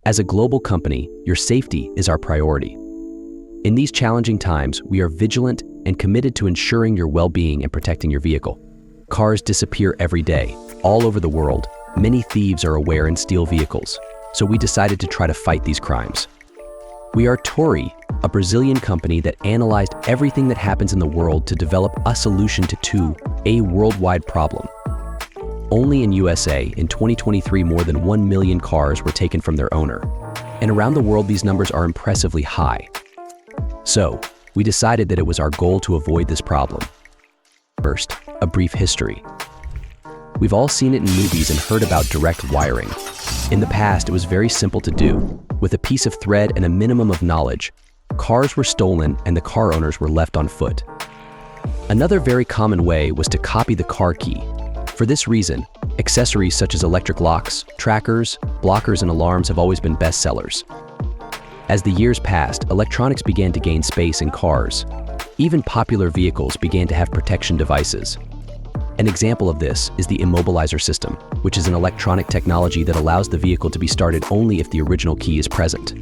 As a global company, your safety is our priority. In these challenging times, we are vigilant and committed to ensuring your well-being and protecting your vehicle. Cars disappear every day, all over the world. Many thieves are aware and steal vehicles, so we decided to try to fight these crimes. We are Tury, a Brazilian company that analyzed everything that happens in the world to develop a solution to a worldwide problem. Only in USA, in 2023, more than 1 million cars were taken from their owner. And around the world, these numbers are impressively high. So, we decided that it was our goal to avoid this problem. First, a brief history. We've all seen it in movies and heard about direct wiring. In the past, it was very simple to do. With a piece of thread and a minimum of knowledge, cars were stolen and the car owners were left on foot. Another very common way was to copy the car key. For this reason, accessories such as electric locks, trackers, blockers, and alarms have always been bestsellers. As the years passed, electronics began to gain space in cars. Even popular vehicles began to have protection devices. An example of this is the immobilizer system, which is an electronic technology that allows the vehicle to be started only if the original key is present.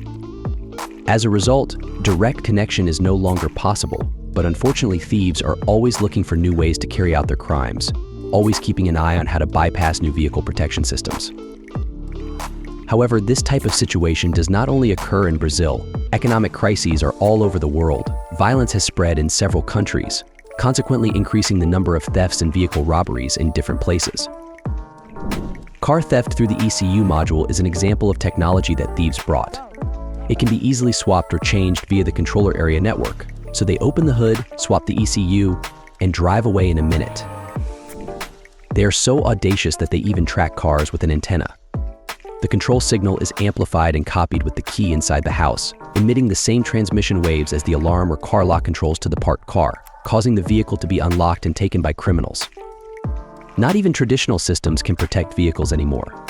As a result, direct connection is no longer possible, but unfortunately thieves are always looking for new ways to carry out their crimes, always keeping an eye on how to bypass new vehicle protection systems. However, this type of situation does not only occur in Brazil. Economic crises are all over the world. Violence has spread in several countries, consequently increasing the number of thefts and vehicle robberies in different places. Car theft through the ECU module is an example of technology that thieves brought. It can be easily swapped or changed via the controller area network, so they open the hood, swap the ECU, and drive away in a minute. They are so audacious that they even track cars with an antenna. The control signal is amplified and copied with the key inside the house, emitting the same transmission waves as the alarm or car lock controls to the parked car, causing the vehicle to be unlocked and taken by criminals. Not even traditional systems can protect vehicles anymore.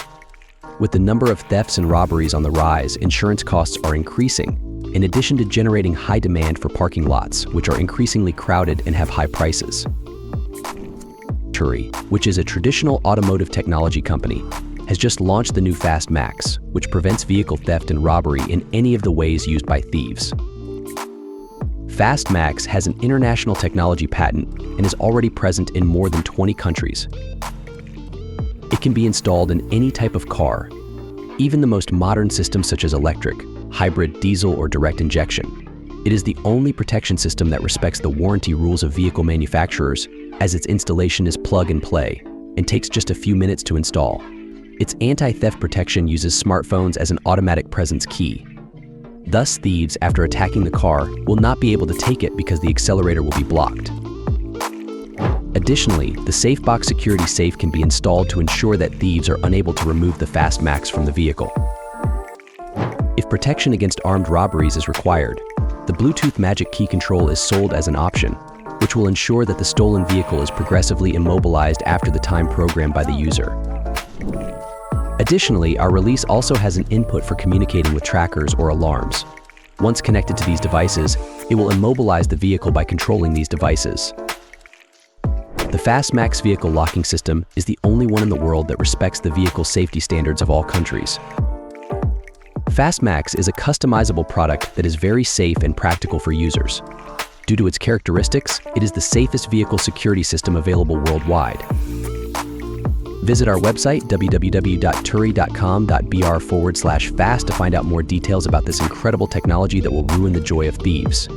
With the number of thefts and robberies on the rise, insurance costs are increasing, in addition to generating high demand for parking lots, which are increasingly crowded and have high prices. Tury, which is a traditional automotive technology company, has just launched the new Fast Max, which prevents vehicle theft and robbery in any of the ways used by thieves. Fast Max has an international technology patent and is already present in more than 20 countries. It can be installed in any type of car, even the most modern systems such as electric, hybrid, diesel, or direct injection. It is the only protection system that respects the warranty rules of vehicle manufacturers, as its installation is plug and play and takes just a few minutes to install. Its anti-theft protection uses smartphones as an automatic presence key. Thus, thieves, after attacking the car, will not be able to take it because the accelerator will be blocked. Additionally, the SafeBox security safe can be installed to ensure that thieves are unable to remove the Fast Max from the vehicle. If protection against armed robberies is required, the Bluetooth Magic Key control is sold as an option, which will ensure that the stolen vehicle is progressively immobilized after the time programmed by the user. Additionally, our release also has an input for communicating with trackers or alarms. Once connected to these devices, it will immobilize the vehicle by controlling these devices. The Fast Max vehicle locking system is the only one in the world that respects the vehicle safety standards of all countries. Fast Max is a customizable product that is very safe and practical for users. Due to its characteristics, it is the safest vehicle security system available worldwide. Visit our website, www.tury.com.br/fast to find out more details about this incredible technology that will ruin the joy of thieves.